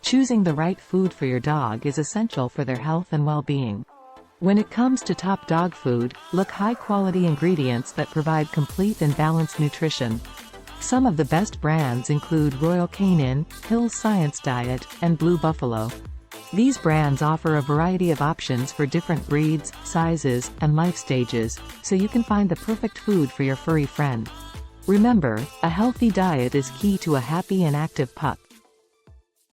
Choosing the right food for your dog is essential for their health and well-being. When it comes to top dog food, look high-quality ingredients that provide complete and balanced nutrition. Some of the best brands include Royal Canin, Hill's Science Diet, and Blue Buffalo. These brands offer a variety of options for different breeds, sizes, and life stages, so you can find the perfect food for your furry friend. Remember, a healthy diet is key to a happy and active pup.